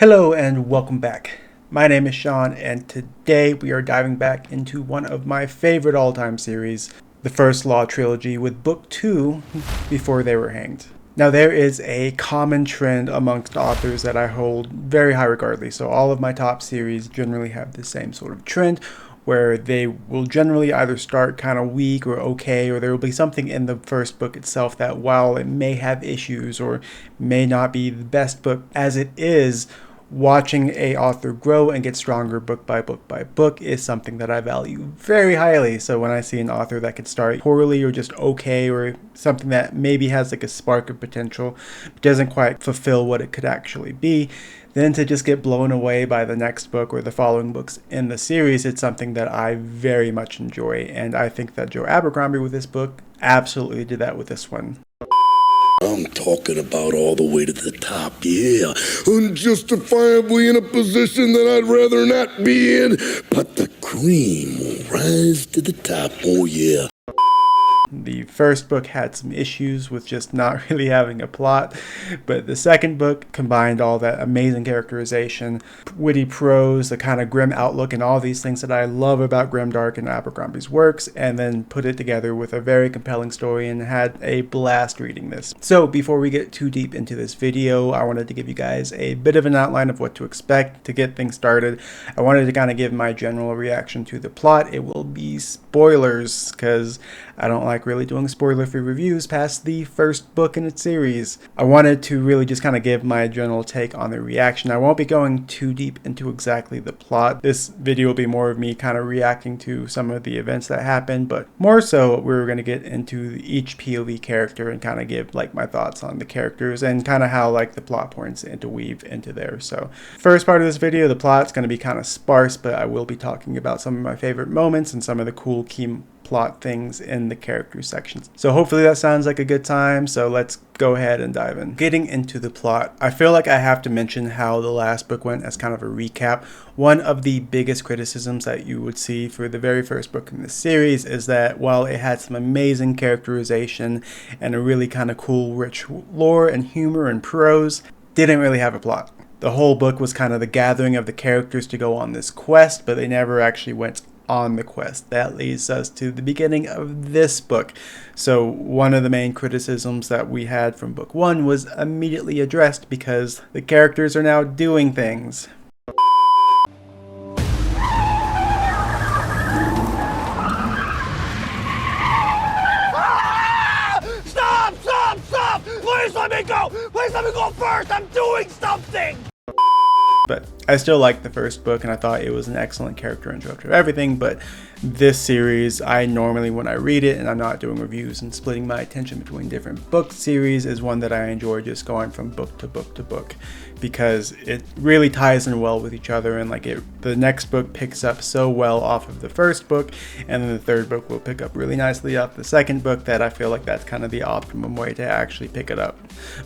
Hello and welcome back. My name is Sean and today we are diving back into one of my favorite all-time series, the First Law Trilogy, with Book 2, Before They Were Hanged. Now there is a common trend amongst authors that I hold very high regardly, so all of my top series generally have the same sort of trend, where they will generally either start kind of weak or okay, or there will be something in the first book itself that, while it may have issues or may not be the best book as it is, watching a author grow and get stronger book by book by book is something that I value very highly. So when I see an author that could start poorly or just okay, or something that maybe has like a spark of potential but doesn't quite fulfill what it could actually be, then to just get blown away by the next book or the following books in the series, it's something that I very much enjoy. And I think that Joe Abercrombie with this book absolutely did that with this one. I'm talking about all the way to the top, yeah. Unjustifiably in a position that I'd rather not be in, but the cream will rise to the top, oh yeah. The first book had some issues with just not really having a plot, but the second book combined all that amazing characterization, witty prose, the kind of grim outlook, and all these things that I love about grimdark and Abercrombie's works, and then put it together with a very compelling story and had a blast reading this. So before we get too deep into this video, I wanted to give you guys a bit of an outline of what to expect to get things started. I wanted to kind of give my general reaction to the plot. It will be spoilers because I don't like really doing spoiler-free reviews past the first book in its series. I wanted to really just kind of give my general take on the reaction. I won't be going too deep into exactly the plot. This video will be more of me kind of reacting to some of the events that happened, but more so we're going to get into each POV character and kind of give like my thoughts on the characters and kind of how like the plot points interweave into there. So first part of this video, the plot's going to be kind of sparse, but I will be talking about some of my favorite moments and some of the cool key plot things in the character sections. So hopefully that sounds like a good time, so let's go ahead and dive in. Getting into the plot, I feel like I have to mention how the last book went as kind of a recap. One of the biggest criticisms that you would see for the very first book in this series is that while it had some amazing characterization and a really kind of cool rich lore and humor and prose, didn't really have a plot. The whole book was kind of the gathering of the characters to go on this quest, but they never actually went on the quest. That leads us to the beginning of this book. So one of the main criticisms that we had from book one was immediately addressed because the characters are now doing things. Stop! Stop! Stop! Please let me go! Please let me go first! I'm doing something! But I still liked the first book and I thought it was an excellent character introduction of everything, but this series, I normally, when I read it and I'm not doing reviews and splitting my attention between different book series, is one that I enjoy just going from book to book to book, because it really ties in well with each other, and like the next book picks up so well off of the first book, and then the third book will pick up really nicely off the second book, that I feel like that's kind of the optimum way to actually pick it up.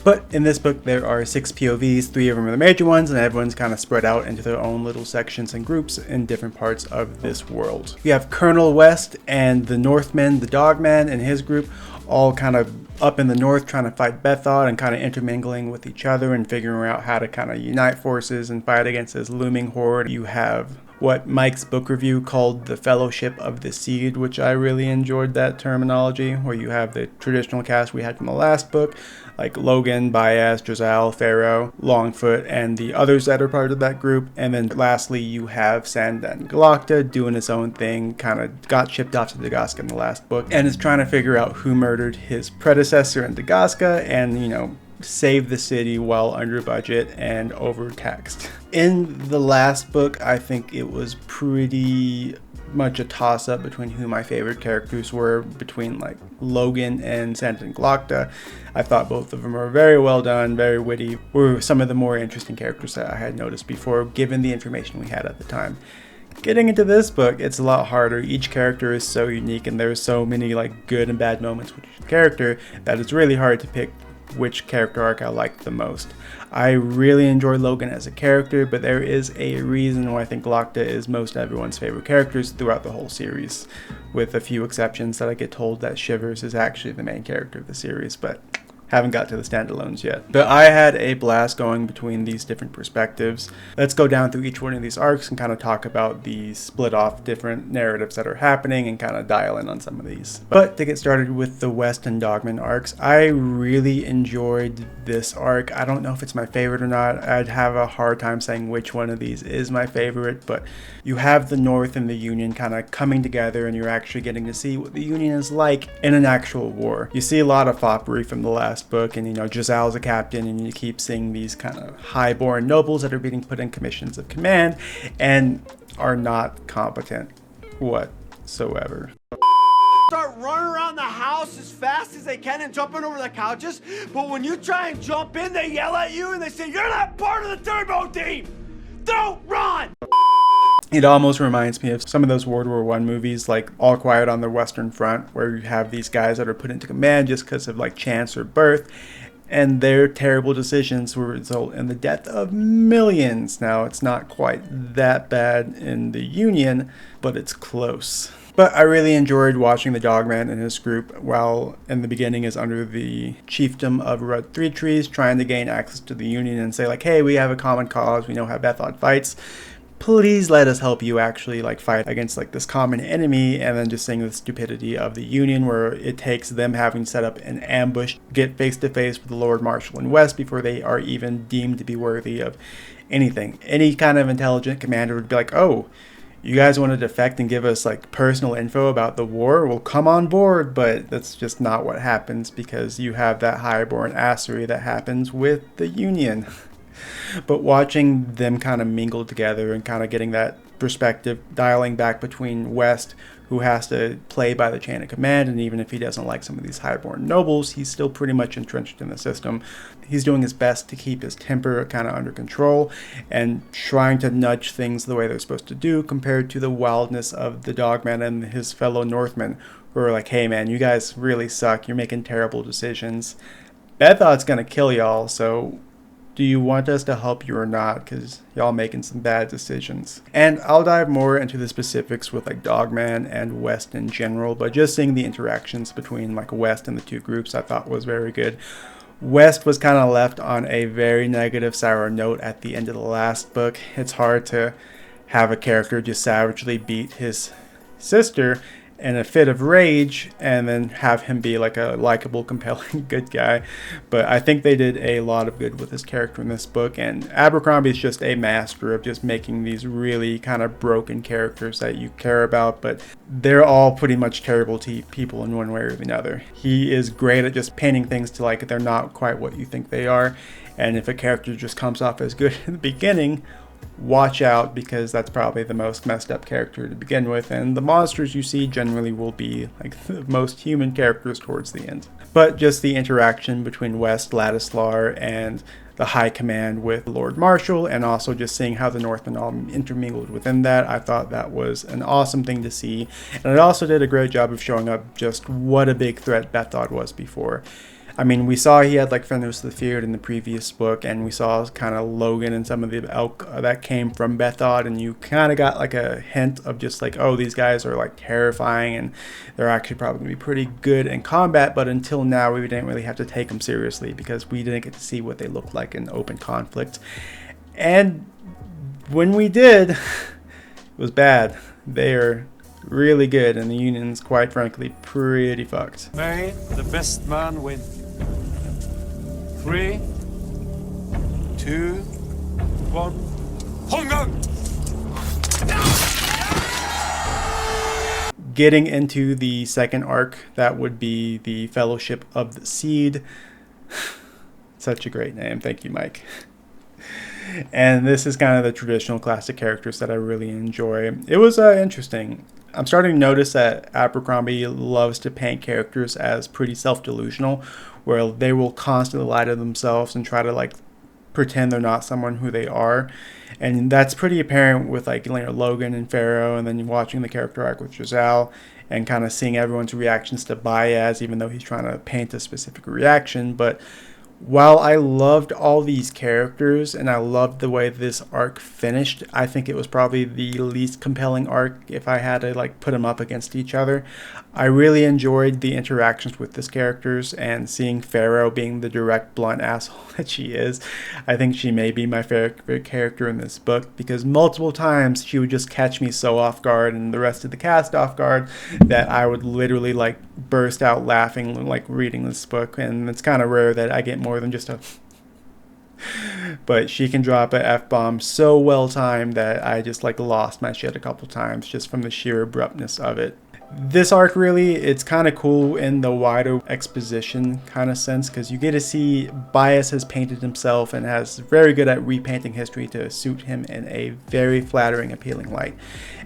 But in this book there are 6 POVs, 3 of them are the major ones, and everyone's kind of spread out into their own little sections and groups in different parts of this world. We have Colonel West and the Northmen, the Dogman and his group, all kind of up in the north trying to fight Bethod and kind of intermingling with each other and figuring out how to kind of unite forces and fight against this looming horde. You have what Mike's book review called the Fellowship of the Seed, which I really enjoyed that terminology, where you have the traditional cast we had from the last book, like Logan, Baez, Jerzal, Ferro, Longfoot, and the others that are part of that group. And then lastly, you have Sandan Glokta doing his own thing, kind of got shipped off to Dagazka in the last book, and is trying to figure out who murdered his predecessor in Dagazka and, you know, save the city while under budget and overtaxed. In the last book, I think it was pretty much a toss-up between who my favorite characters were, between like Logan and Sandan Glokta. I thought both of them were very well done, very witty, were some of the more interesting characters that I had noticed before, given the information we had at the time. Getting into this book, it's a lot harder. Each character is so unique and there's so many like good and bad moments with each character that it's really hard to pick which character arc I liked the most. I really enjoy Logan as a character, but there is a reason why I think Glokta is most everyone's favorite characters throughout the whole series, with a few exceptions that I get told that Shivers is actually the main character of the series, but Haven't got to the standalones yet. But I had a blast going between these different perspectives. Let's go down through each one of these arcs and kind of talk about the split off different narratives that are happening and kind of dial in on some of these. But to get started with the West and Dogman arcs, I really enjoyed this arc. I don't know if it's my favorite or not. I'd have a hard time saying which one of these is my favorite, but you have the North and the Union kind of coming together, and you're actually getting to see what the Union is like in an actual war. You see a lot of foppery from the last book, and Jerzal's a captain, and you keep seeing these kind of high-born nobles that are being put in commissions of command and are not competent whatsoever. Start running around the house as fast as they can and jumping over the couches, but when you try and jump in, they yell at you and they say, "You're not part of the turbo team! Don't run!" It almost reminds me of some of those World War I movies, like All Quiet on the Western Front, where you have these guys that are put into command just because of like chance or birth, and their terrible decisions will result in the death of millions. Now, it's not quite that bad in the Union, but it's close. But I really enjoyed watching the Dogman and his group, while in the beginning is under the chiefdom of Red Three Trees, trying to gain access to the Union and say like, hey, we have a common cause, we know how Bethod fights. Please let us help you actually like fight against like this common enemy. And then just seeing the stupidity of the Union, where it takes them having set up an ambush, get face to face with the Lord Marshal in West before they are even deemed to be worthy of anything. Any kind of intelligent commander would be like, oh, you guys want to defect and give us like personal info about the war? Well, come on board. But that's just not what happens, because you have that highborn assery that happens with the Union. But watching them kind of mingle together and kind of getting that perspective, dialing back between West, who has to play by the chain of command, and even if he doesn't like some of these highborn nobles, he's still pretty much entrenched in the system. He's doing his best to keep his temper kind of under control and trying to nudge things the way they're supposed to do, compared to the wildness of the Dogman and his fellow Northmen, who are like, hey man, you guys really suck, you're making terrible decisions. Bethod's gonna kill y'all, so do you want us to help you or not? Because y'all making some bad decisions. And I'll dive more into the specifics with like Dogman and West in general, but just seeing the interactions between like West and the two groups I thought was very good. West was kind of left on a very negative, sour note at the end of the last book. It's hard to have a character just savagely beat his sister in a fit of rage and then have him be like a likable, compelling good guy. But I think they did a lot of good with his character in this book, and Abercrombie is just a master of just making these really kind of broken characters that you care about, but they're all pretty much terrible people in one way or another. He is great at just painting things to like they're not quite what you think they are, and if a character just comes off as good in the beginning, watch out, because that's probably the most messed up character to begin with, and the monsters you see generally will be like the most human characters towards the end. But just the interaction between West, Ladislar, and the High Command with Lord Marshal, and also just seeing how the Northmen all intermingled within that, I thought that was an awesome thing to see. And it also did a great job of showing up just what a big threat Bethod was before. I mean, we saw he had like Fenris the Feared in the previous book, and we saw kind of Logan and some of the elk that came from Bethod, and you kind of got like a hint of just like, oh, these guys are like terrifying, and they're actually probably going to be pretty good in combat, but until now we didn't really have to take them seriously because we didn't get to see what they looked like in open conflict. And when we did, it was bad. They are really good, and the Union's quite frankly pretty fucked. May the best man win. 3, 2, 1, Hongang! Getting into the second arc, that would be the Fellowship of the Seed. Such a great name. Thank you, Mike. And this is kind of the traditional classic characters that I really enjoy. It was interesting. I'm starting to notice that Abercrombie loves to paint characters as pretty self-delusional, where they will constantly lie to themselves and try to like pretend they're not someone who they are. And that's pretty apparent with like Logan and Ferro, and then watching the character arc with Jerzal and kind of seeing everyone's reactions to Baez, even though he's trying to paint a specific reaction. But While I loved all these characters and I loved the way this arc finished, I think it was probably the least compelling arc if I had to like put them up against each other. I really enjoyed the interactions with these characters and seeing Ferro being the direct, blunt asshole that she is. I think she may be my favorite character in this book because multiple times she would just catch me so off guard and the rest of the cast off guard that I would literally like burst out laughing like reading this book. And it's kind of rare that I get more than just a but she can drop a F-bomb so well timed that I just like lost my shit a couple times just from the sheer abruptness of it. This arc really, it's kind of cool in the wider exposition kind of sense because you get to see Bias has painted himself and has very good at repainting history to suit him in a very flattering, appealing light.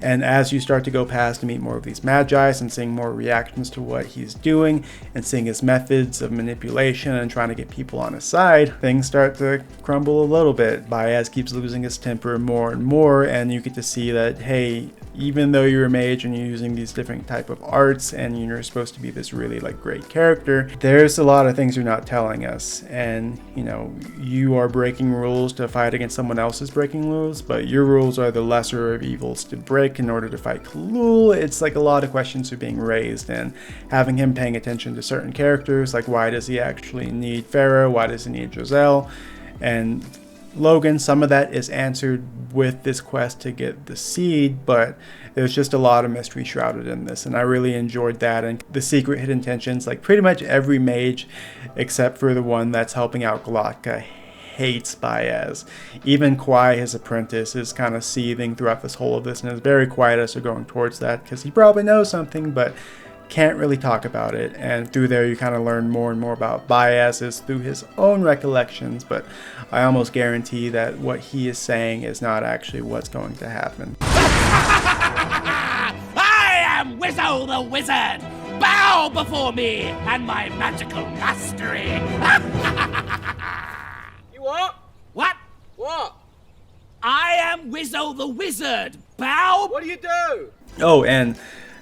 And as you start to go past and meet more of these Magi's and seeing more reactions to what he's doing and seeing his methods of manipulation and trying to get people on his side, things start to crumble a little bit. Bias keeps losing his temper more and more, and you get to see that, hey, even though you're a mage and you're using these different type of arts and you're supposed to be this really like great character, there's a lot of things you're not telling us. And you know, you are breaking rules to fight against someone else's breaking rules, but your rules are the lesser of evils to break in order to fight Khalul. It's like a lot of questions are being raised, and having him paying attention to certain characters, like why does he actually need Ferro, why does he need Jerzal, and Logan, some of that is answered with this quest to get the seed, but there's just a lot of mystery shrouded in this, and I really enjoyed that. And the secret hidden tensions, like pretty much every mage except for the one that's helping out Glokta hates Baez. Even Kwai, his apprentice, is kind of seething throughout this whole of this and is very quiet as they're going towards that because he probably knows something but can't really talk about it. And through there you kind of learn more and more about Bias through his own recollections, but I almost guarantee that what he is saying is not actually what's going to happen. I am Wizzo the Wizard! Bow before me and my magical mastery! You what? What? What? I am Wizzo the Wizard! Bow! What do you do? Oh, and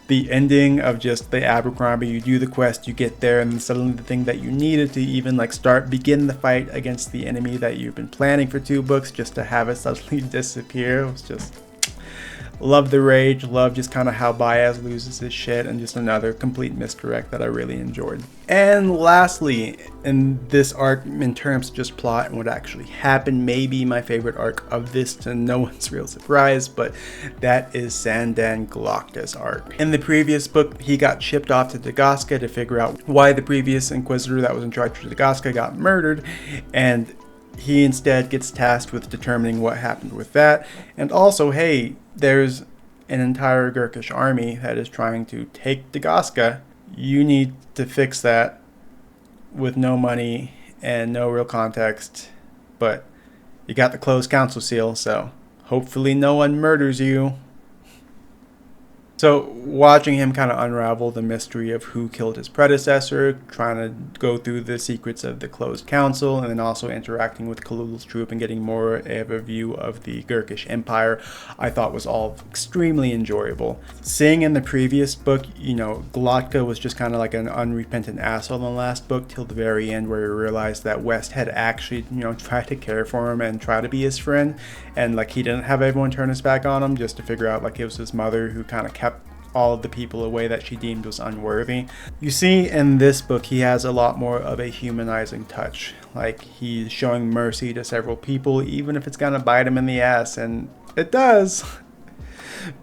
the ending of just the Abercrombie, you do the quest, you get there, and then suddenly the thing that you needed to even like begin the fight against the enemy that you've been planning for 2 books, just to have it suddenly disappear, it was just... Love the rage, love just kind of how Bias loses his shit, and just another complete misdirect that I really enjoyed. And lastly, in this arc, in terms of just plot and what actually happened, maybe my favorite arc of this, to no one's real surprise, but that is Sandan Glokta's arc. In the previous book, he got shipped off to Dagazka to figure out why the previous Inquisitor that was in charge of Dagazka got murdered, and he instead gets tasked with determining what happened with that. And also, hey, there's an entire Gurkish army that is trying to take Dagazka. You need to fix that with no money and no real context. But you got the closed council seal, so hopefully no one murders you. So watching him kind of unravel the mystery of who killed his predecessor, trying to go through the secrets of the closed council, and then also interacting with Khalul's troop and getting more of a view of the Gurkish Empire, I thought was all extremely enjoyable. Seeing in the previous book, you know, Glokta was just kind of like an unrepentant asshole in the last book till the very end, where he realized that West had actually, you know, tried to care for him and try to be his friend, and like he didn't have everyone turn his back on him just to figure out like it was his mother who kind of kept all of the people away that she deemed was unworthy. You see in this book he has a lot more of a humanizing touch. Like he's showing mercy to several people even if it's gonna bite him in the ass, and it does.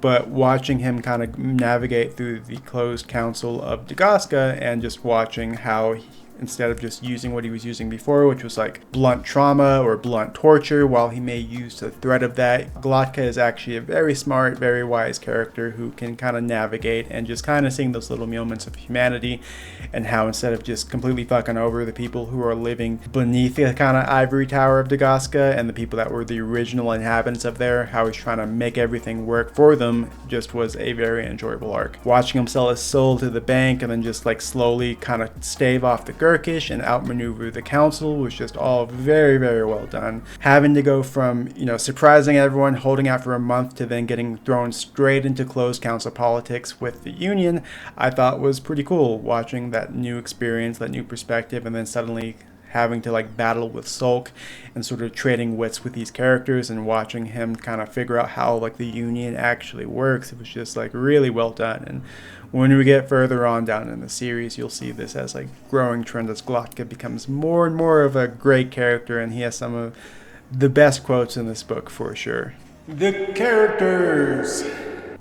But watching him kind of navigate through the closed council of Dagazka and just watching how instead of just using what he was using before, which was like blunt trauma or blunt torture, while he may use the threat of that, Glokta is actually a very smart, very wise character who can kind of navigate and just kind of seeing those little moments of humanity, and how instead of just completely fucking over the people who are living beneath the kind of ivory tower of Dagazka and the people that were the original inhabitants of there, how he's trying to make everything work for them, just was a very enjoyable arc. Watching him sell his soul to the bank and then just like slowly kind of stave off the Gurkish and outmaneuver the council was just all very, very well done. Having to go from, you know, surprising everyone, holding out for a month, to then getting thrown straight into closed council politics with the Union, I thought was pretty cool, watching that new experience, that new perspective, and then suddenly having to like battle with Sulk and sort of trading wits with these characters and watching him kind of figure out how like the Union actually works. It was just like really well done. And when we get further on down in the series, you'll see this as like growing trend as Glokta becomes more and more of a great character, and he has some of the best quotes in this book for sure. The characters.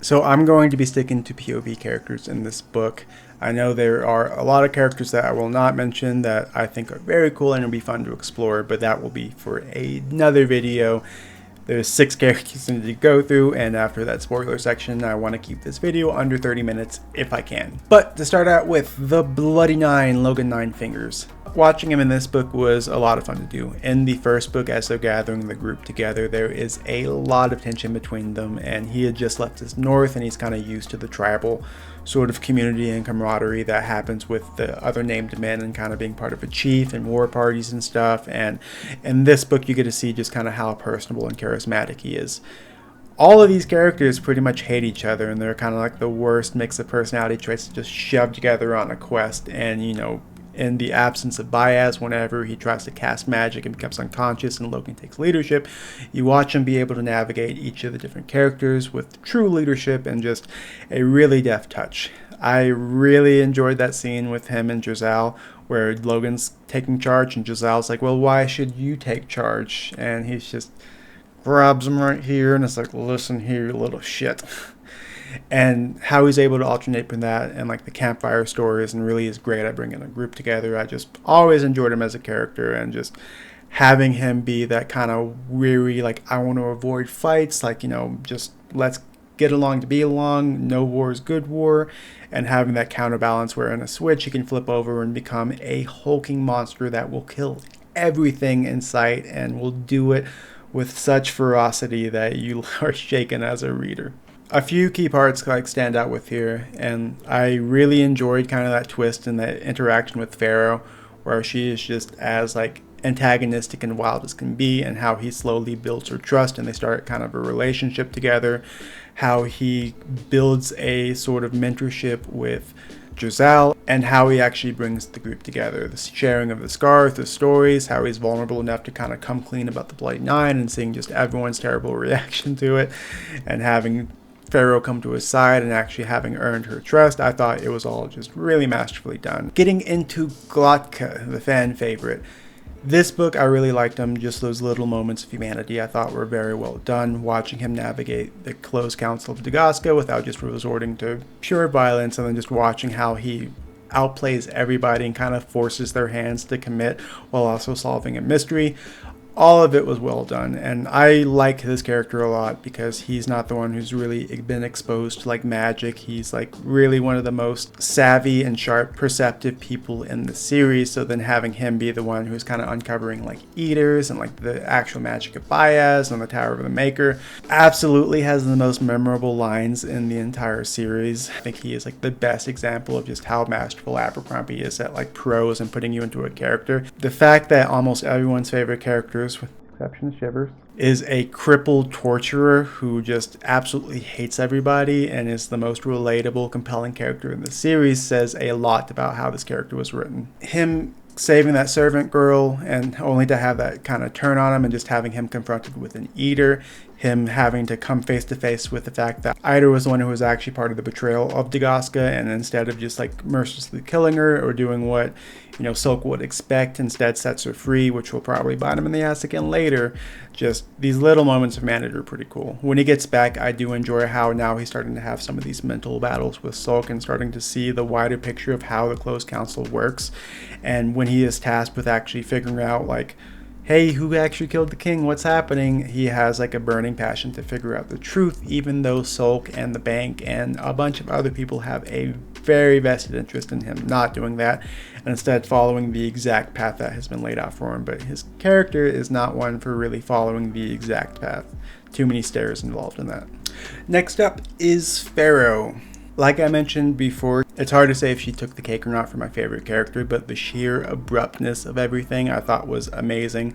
So I'm going to be sticking to POV characters in this book. I know there are a lot of characters that I will not mention that I think are very cool and it'll be fun to explore, but that will be for another video. There's 6 characters to go through, and after that spoiler section, I want to keep this video under 30 minutes if I can. But to start out with, the Bloody Nine, Logan Ninefingers. Watching him in this book was a lot of fun to do. In the first book, as they're gathering the group together, there is a lot of tension between them, and he had just left his north and he's kind of used to the tribal sort of community and camaraderie that happens with the other named men and kind of being part of a chief and war parties and stuff. And in this book, you get to see just kind of how personable and charismatic he is. All of these characters pretty much hate each other, and they're kind of like the worst mix of personality traits just shoved together on a quest. And, you know, in the absence of Baez, whenever he tries to cast magic and becomes unconscious and Logan takes leadership, you watch him be able to navigate each of the different characters with true leadership and just a really deft touch. I really enjoyed that scene with him and Jerzal where Logan's taking charge and Jerzal's like, well, why should you take charge? And he's just grabs him right here and it's like, listen here, you little shit. And how he's able to alternate from that and like the campfire stories and really is great at bringing a group together. I just always enjoyed him as a character, and just having him be that kind of weary, like I want to avoid fights, like, you know, just let's get along to be along, no war is good war, and having that counterbalance where in a switch he can flip over and become a hulking monster that will kill everything in sight and will do it with such ferocity that you are shaken as a reader. A few key parts like stand out with here, and I really enjoyed kind of that twist and that interaction with Ferro, where she is just as like antagonistic and wild as can be, and how he slowly builds her trust and they start kind of a relationship together, how he builds a sort of mentorship with Jerzal, and how he actually brings the group together. The sharing of the scars, the stories, how he's vulnerable enough to kind of come clean about the Bloody Nine and seeing just everyone's terrible reaction to it, and having Ferro come to his side and actually having earned her trust. I thought it was all just really masterfully done. Getting into Glokta, the fan favorite. This book, I really liked him. Just those little moments of humanity I thought were very well done. Watching him navigate the close council of Dogman without just resorting to pure violence, and then just watching how he outplays everybody and kind of forces their hands to commit while also solving a mystery. All of it was well done, and I like this character a lot because he's not the one who's really been exposed to like magic. He's like really one of the most savvy and sharp perceptive people in the series, so then having him be the one who's kind of uncovering like eaters and like the actual magic of Baez and the Tower of the Maker absolutely has the most memorable lines in the entire series. I think he is like the best example of just how masterful Abercrombie is at like prose and putting you into a character. The fact that almost everyone's favorite character, with the exception of Shivers, is a crippled torturer who just absolutely hates everybody and is the most relatable, compelling character in the series says a lot about how this character was written. Him saving that servant girl and only to have that kind of turn on him, and just having him confronted with an eater, him having to come face to face with the fact that Ida was the one who was actually part of the betrayal of Dogman, and instead of just like mercilessly killing her or doing what, you know, Sulk would expect, instead sets her free, which will probably bite him in the ass again later. Just these little moments of humanity are pretty cool. When he gets back, I do enjoy how now he's starting to have some of these mental battles with Sulk and starting to see the wider picture of how the closed council works. And when he is tasked with actually figuring out like, hey, who actually killed the king? What's happening? He has like a burning passion to figure out the truth, even though Sulk and the bank and a bunch of other people have a very vested interest in him not doing that, and instead following the exact path that has been laid out for him. But his character is not one for really following the exact path. Too many stairs involved in that. Next up is Ferro. Like I mentioned before, it's hard to say if she took the cake or not for my favorite character, but the sheer abruptness of everything I thought was amazing.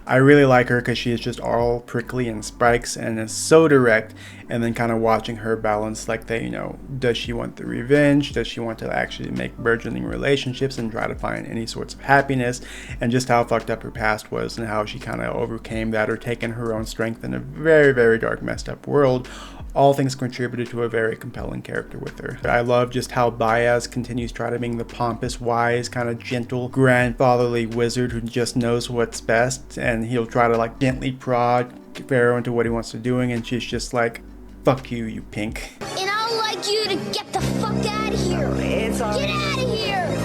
I really like her because she is just all prickly and spikes and is so direct, and then kind of watching her balance like that, you know, does she want the revenge? Does she want to actually make burgeoning relationships and try to find any sorts of happiness? And just how fucked up her past was and how she kind of overcame that or taken her own strength in a very, very dark, messed up world. All things contributed to a very compelling character with her. I love just how Baez continues trying to be the pompous, wise, kind of gentle, grandfatherly wizard who just knows what's best, and he'll try to like gently prod Ferro into what he wants to doing, and she's just like, fuck you, you pink. And I'd like you to get the fuck out of here. Get out of here.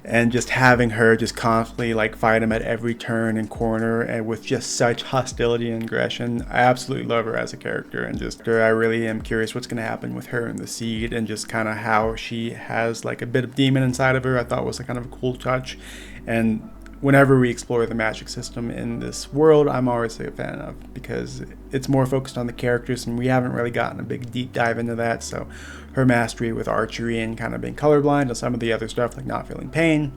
And just having her just constantly like fight him at every turn and corner, and with just such hostility and aggression. I absolutely love her as a character, and just I really am curious what's going to happen with her and the seed, and just kind of how she has like a bit of demon inside of her. I thought was a kind of a cool touch. And whenever we explore the magic system in this world, I'm always a fan of, because it's more focused on the characters, and we haven't really gotten a big deep dive into that. So her mastery with archery and kind of being colorblind and some of the other stuff like not feeling pain,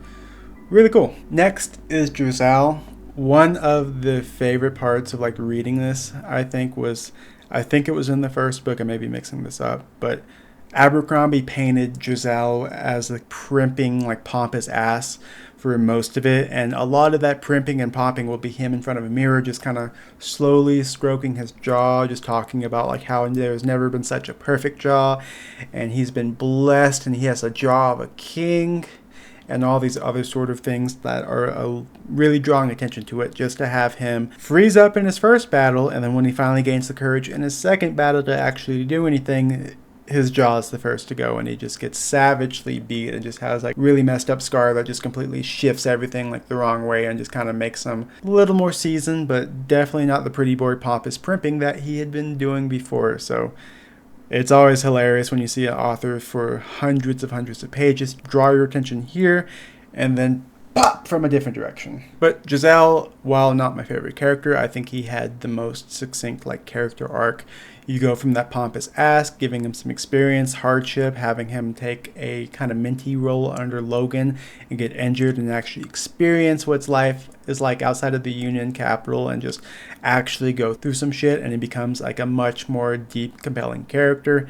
really cool. Next is Jerzal. One of the favorite parts of like reading this, I think it was in the first book. I may be mixing this up, but Abercrombie painted Jerzal as a primping, like pompous ass for most of it, and a lot of that primping and popping will be him in front of a mirror just kind of slowly stroking his jaw, just talking about like how there's never been such a perfect jaw, and he's been blessed, and he has a jaw of a king, and all these other sort of things that are really drawing attention to it, just to have him freeze up in his first battle, and then when he finally gains the courage in his second battle to actually do anything, his jaw is the first to go, and he just gets savagely beat and just has like really messed up scar that just completely shifts everything like the wrong way and just kind of makes him a little more seasoned, but definitely not the pretty boy pompous primping that he had been doing before. So it's always hilarious when you see an author for hundreds of pages draw your attention here and then pop from a different direction. But Jerzal, while not my favorite character, I think he had the most succinct like character arc. You go from that pompous ass, giving him some experience, hardship, having him take a kind of minty role under Logan and get injured and actually experience what life is like outside of the Union capital and just actually go through some shit, and he becomes like a much more deep, compelling character.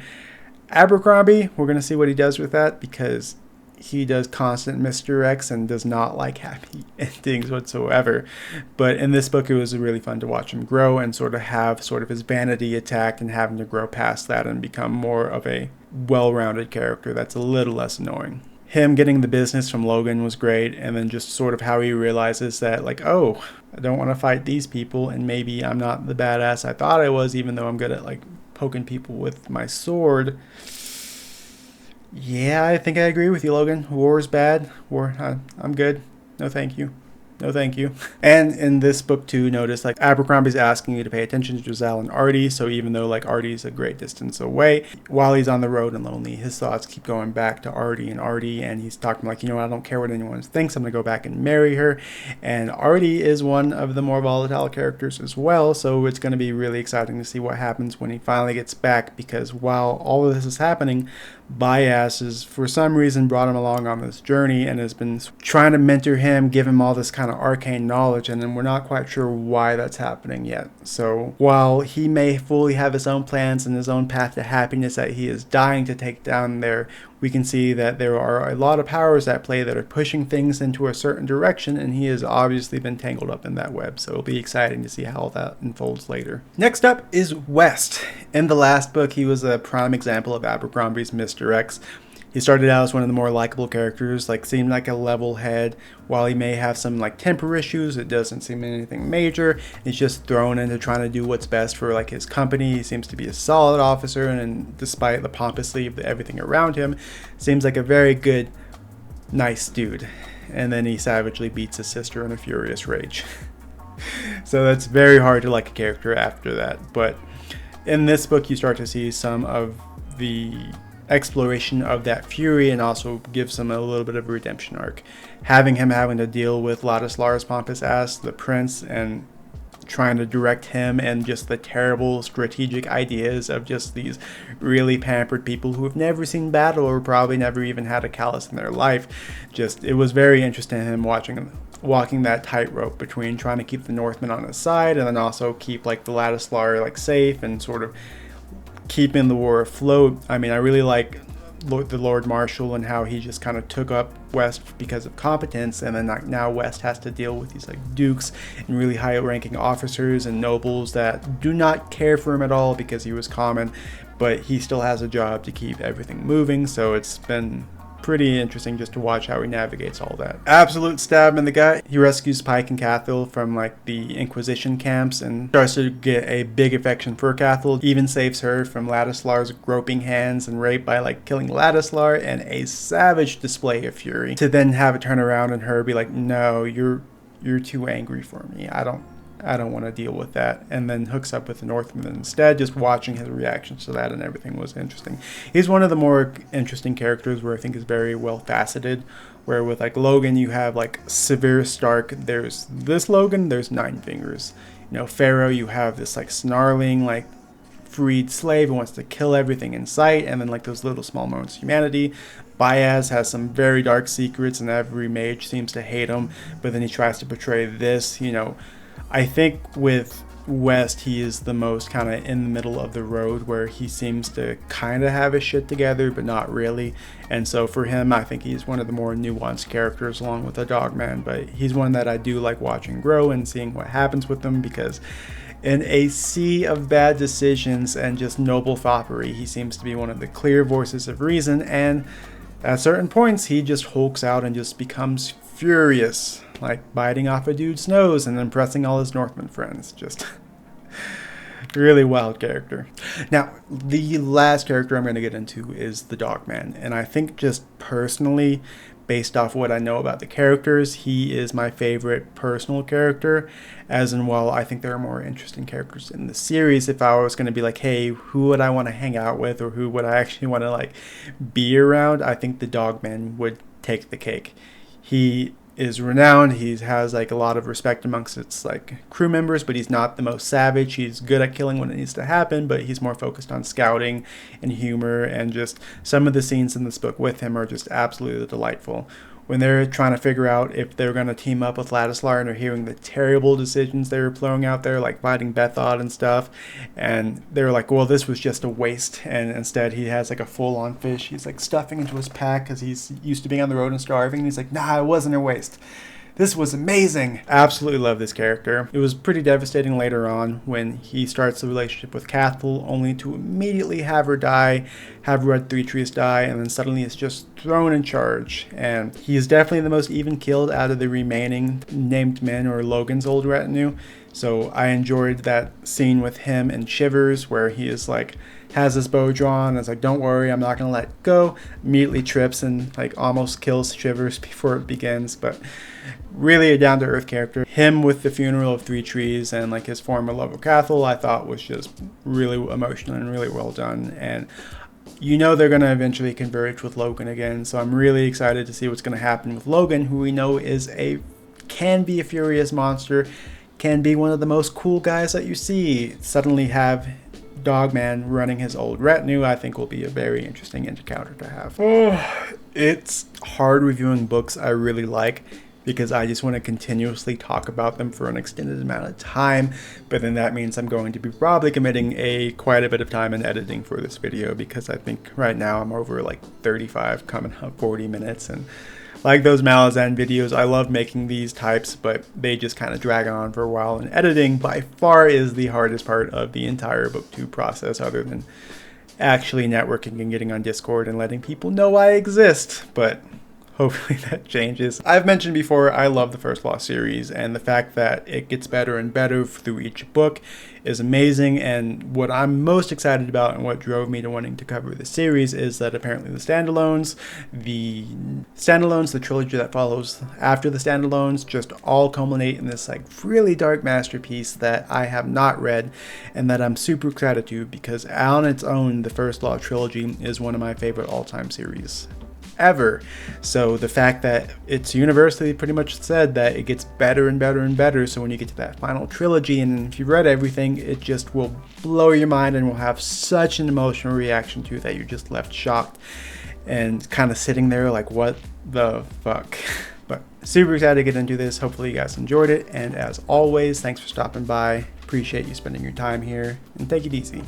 Abercrombie, we're going to see what he does with that, because he does constant misdirects and does not like happy endings whatsoever. But in this book, it was really fun to watch him grow and sort of have sort of his vanity attacked and having to grow past that and become more of a well-rounded character that's a little less annoying. Him getting the business from Logan was great, and then just sort of how he realizes that like, oh, I don't want to fight these people, and maybe I'm not the badass I thought I was, even though I'm good at like poking people with my sword. Yeah, I think I agree with you, Logan. War is bad. I'm good. No, thank you. No, thank you. And in this book, too, notice, like, Abercrombie's asking you to pay attention to Jerzal and Artie, so even though, like, Artie's a great distance away, while he's on the road and lonely, his thoughts keep going back to Artie, and he's talking like, you know, I don't care what anyone thinks, I'm going to go back and marry her. And Artie is one of the more volatile characters as well, so it's going to be really exciting to see what happens when he finally gets back, because while all of this is happening, Baez has, for some reason, brought him along on this journey and has been trying to mentor him, give him all this kind of arcane knowledge, and then we're not quite sure why that's happening yet. So while he may fully have his own plans and his own path to happiness that he is dying to take down there, we can see that there are a lot of powers at play that are pushing things into a certain direction, and he has obviously been tangled up in that web, so it'll be exciting to see how that unfolds later. Next up is West. In the last book, he was a prime example of Abercrombie's misdirects. He started out as one of the more likable characters, like seemed like a level head. While he may have some like temper issues, it doesn't seem anything major. He's just thrown into trying to do what's best for like his company. He seems to be a solid officer, and despite the pompously of everything around him, seems like a very good, nice dude. And then he savagely beats his sister in a furious rage. So that's very hard to like a character after that. But in this book, you start to see some of the exploration of that fury, and also gives him a little bit of a redemption arc. Having him having to deal with Ladislaur's pompous ass, the prince, and trying to direct him and just the terrible strategic ideas of just these really pampered people who have never seen battle or probably never even had a callus in their life. Just, it was very interesting him walking that tightrope between trying to keep the Northmen on his side and then also keep like the Ladislar like safe and sort of keeping the war afloat. I mean, I really like the Lord Marshal and how he just kind of took up West because of competence, and then now West has to deal with these like dukes and really high-ranking officers and nobles that do not care for him at all because he was common, but he still has a job to keep everything moving. So it's been pretty interesting just to watch how he navigates all that. Absolute stab in the gut. He rescues Pike and Cathal from like the Inquisition camps and starts to get a big affection for Cathal. Even saves her from Ladislar's groping hands and rape by like killing Ladislar, and a savage display of fury to then have it turn around and her be like, no, you're too angry for me. I don't want to deal with that, and then hooks up with the Northman instead. Just watching his reactions to that and everything was interesting. He's one of the more interesting characters where I think is very well faceted, where with like Logan you have like severe Stark, there's this Logan, there's Ninefingers. You know, Ferro, you have this like snarling like freed slave who wants to kill everything in sight, and then like those little small moments of humanity. Baez has some very dark secrets and every mage seems to hate him, but then he tries to portray this, you know. I think with West, he is the most kind of in the middle of the road, where he seems to kind of have his shit together, but not really. And so for him, I think he's one of the more nuanced characters along with the Dogman, but he's one that I do like watching grow and seeing what happens with him, because in a sea of bad decisions and just noble foppery, he seems to be one of the clear voices of reason, and at certain points, he just hulks out and just becomes furious, like biting off a dude's nose and then pressing all his Northman friends. Just really wild character. Now, the last character I'm going to get into is the Dogman, and I think just personally, based off what I know about the characters, he is my favorite personal character, as in, while I think there are more interesting characters in the series, if I was going to be like, hey, who would I want to hang out with, or who would I actually want to like be around, I think the Dogman would take the cake. He is renowned, he has like a lot of respect amongst its like crew members, but he's not the most savage. He's good at killing when it needs to happen, but he's more focused on scouting and humor, and just some of the scenes in this book with him are just absolutely delightful. When they're trying to figure out if they're going to team up with Ladislar and are hearing the terrible decisions they were throwing out there, like fighting Bethod and stuff, and they're like, well, this was just a waste, and instead he has like a full-on fish he's like stuffing into his pack because he's used to being on the road and starving, and he's like, nah, it wasn't a waste. This was amazing. Absolutely love this character. It was pretty devastating later on when he starts the relationship with Cathal, only to immediately have her die, have Red Three Trees die, and then suddenly is just thrown in charge. And he is definitely the most even killed out of the remaining named men, or Logan's old retinue. So I enjoyed that scene with him and Shivers, where he is like, has his bow drawn, and it's like, don't worry, I'm not gonna let go. Immediately trips and like almost kills Shivers before it begins. But really a down-to-earth character. Him with the funeral of Three Trees and like his former love of Cathal, I thought was just really emotional and really well done. And you know they're going to eventually converge with Logan again, so I'm really excited to see what's going to happen with Logan, who we know can be a furious monster, can be one of the most cool guys that you see. Suddenly have Dogman running his old retinue, I think will be a very interesting encounter to have. It's hard reviewing books I really like, because I just want to continuously talk about them for an extended amount of time, but then that means I'm going to be probably committing quite a bit of time in editing for this video, because I think right now I'm over like 35, coming up 40 minutes, and like those Malazan videos, I love making these types, but they just kind of drag on for a while, and editing by far is the hardest part of the entire BookTube process, other than actually networking and getting on Discord and letting people know I exist, but hopefully that changes. I've mentioned before, I love the First Law series, and the fact that it gets better and better through each book is amazing. And what I'm most excited about, and what drove me to wanting to cover the series, is that apparently the standalones, the trilogy that follows after the standalones, just all culminate in this like really dark masterpiece that I have not read, and that I'm super excited to, because on its own, the First Law trilogy is one of my favorite all-time series. ever. So the fact that it's universally pretty much said that it gets better and better and better, so when you get to that final trilogy, and if you've read everything, it just will blow your mind and will have such an emotional reaction to that you're just left shocked and kind of sitting there like, what the fuck? But super excited to get into this. Hopefully you guys enjoyed it, and as always, thanks for stopping by. Appreciate you spending your time here, and take it easy.